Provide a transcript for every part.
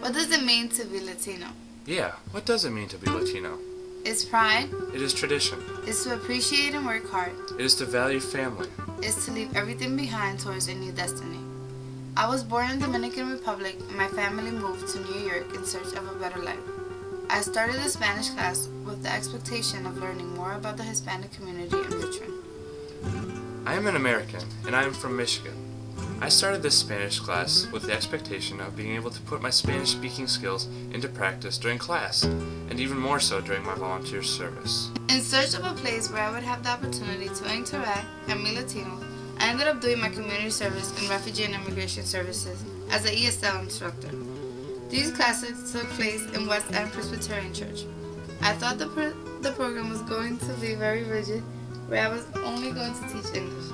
What does it mean to be Latino? Yeah, what does it mean to be Latino? It's pride. It is tradition. It's to appreciate and work hard. It is to value family. It's to leave everything behind towards a new destiny. I was born in Dominican Republic and my family moved to New York in search of a better life. I started the Spanish class with the expectation of learning more about the Hispanic community in Richmond. I am an American, and I am from Michigan. I started this Spanish class with the expectation of being able to put my Spanish speaking skills into practice during class, and even more so during my volunteer service. In search of a place where I would have the opportunity to interact and meet Latinos, I ended up doing my community service in Refugee and Immigration Services as an ESL instructor. These classes took place in West End Presbyterian Church. I thought the program was going to be very rigid, where I was only going to teach English.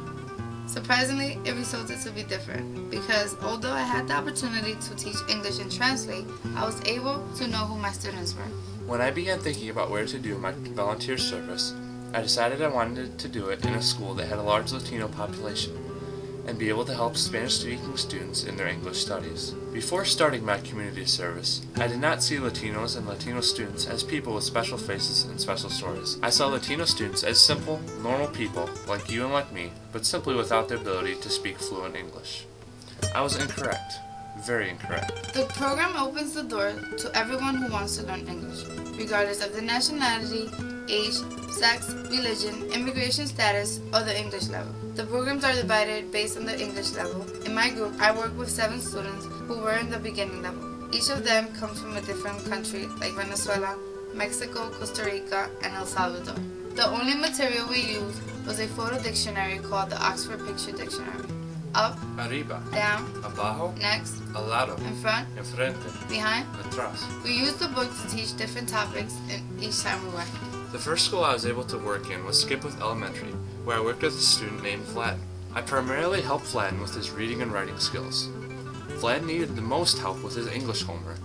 Surprisingly, it resulted to be different, because although I had the opportunity to teach English and translate, I was able to know who my students were. When I began thinking about where to do my volunteer service, I decided I wanted to do it in a school that had a large Latino population, and be able to help Spanish-speaking students in their English studies. Before starting my community service, I did not see Latinos and Latino students as people with special faces and special stories. I saw Latino students as simple, normal people like you and like me, but simply without the ability to speak fluent English. I was incorrect. Very incorrect. The program opens the door to everyone who wants to learn English, regardless of their nationality, age, sex, religion, immigration status, or the English level. The programs are divided based on the English level. In my group, I work with 7 students who were in the beginning level. Each of them comes from a different country like Venezuela, Mexico, Costa Rica, and El Salvador. The only material we used was a photo dictionary called the Oxford Picture Dictionary. Up, Arriba, down, abajo, next, al lado, in front, enfrente, behind. atrás. We used the book to teach different topics each time we went. The first school I was able to work in was Skipwith Elementary, where I worked with a student named Vlad. I primarily helped Vlad with his reading and writing skills. Vlad needed the most help with his English homework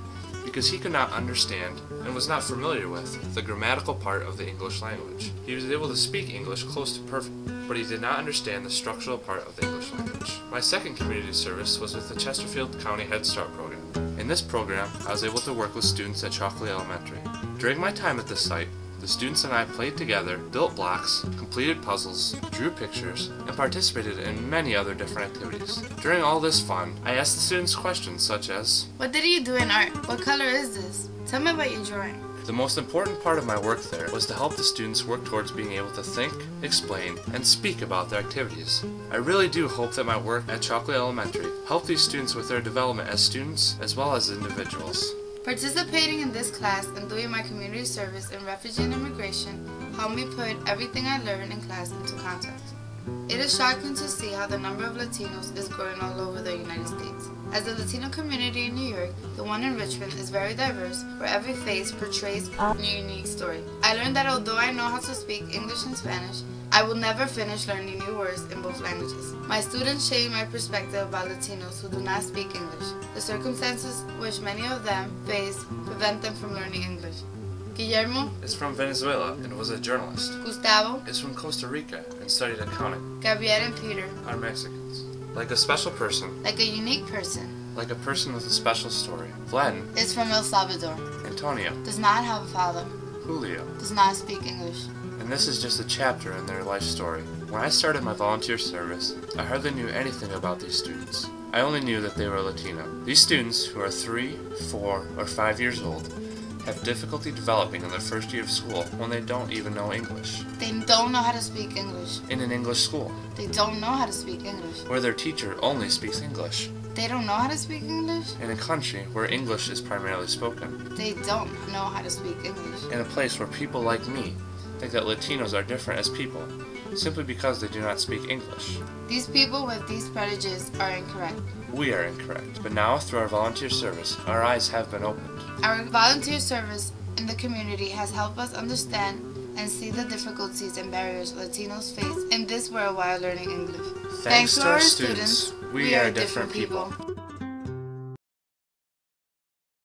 because he could not understand and was not familiar with the grammatical part of the English language. He was able to speak English close to perfect, but he did not understand the structural part of the English language. My second community service was with the Chesterfield County Head Start program. In this program, I was able to work with students at Chalkley Elementary. During my time at this site, the students and I played together, built blocks, completed puzzles, drew pictures, and participated in many other different activities. During all this fun, I asked the students questions such as, What did you do in art? What color is this? Tell me about your drawing. The most important part of my work there was to help the students work towards being able to think, explain, and speak about their activities. I really do hope that my work at Chalkley Elementary helped these students with their development as students as well as individuals. Participating in this class and doing my community service in Refugee and Immigration helped me put everything I learned in class into context. It is shocking to see how the number of Latinos is growing all over the United States. As the Latino community in New York, the one in Richmond is very diverse, where every face portrays a unique story. I learned that although I know how to speak English and Spanish, I will never finish learning new words in both languages. My students changed my perspective about Latinos who do not speak English. The circumstances which many of them face prevent them from learning English. Guillermo Is from Venezuela and was a journalist. Gustavo, Is from Costa Rica and studied accounting. Gabriel, and Peter, Are Mexicans. Like a special person, like a unique person, like a person with a special story. Vladen, is from El Salvador, Antonio, does not have a father, Julio. does not speak English. And this is just a chapter in their life story. When I started my volunteer service, I hardly knew anything about these students. I only knew that they were Latino. These students, who are 3, 4, or 5 years old, have difficulty developing in their first year of school when they don't even know English. They don't know how to speak English. In an English school, They don't know how to speak English. where their teacher only speaks English. They don't know how to speak English. In a country where English is primarily spoken. They don't know how to speak English. In a place where people like me think that Latinos are different as people, simply because they do not speak English. These people with these prejudices are incorrect. We are incorrect, but now through our volunteer service, our eyes have been opened. Our volunteer service in the community has helped us understand and see the difficulties and barriers Latinos face in this world while learning English. Thanks to our students, we are different people.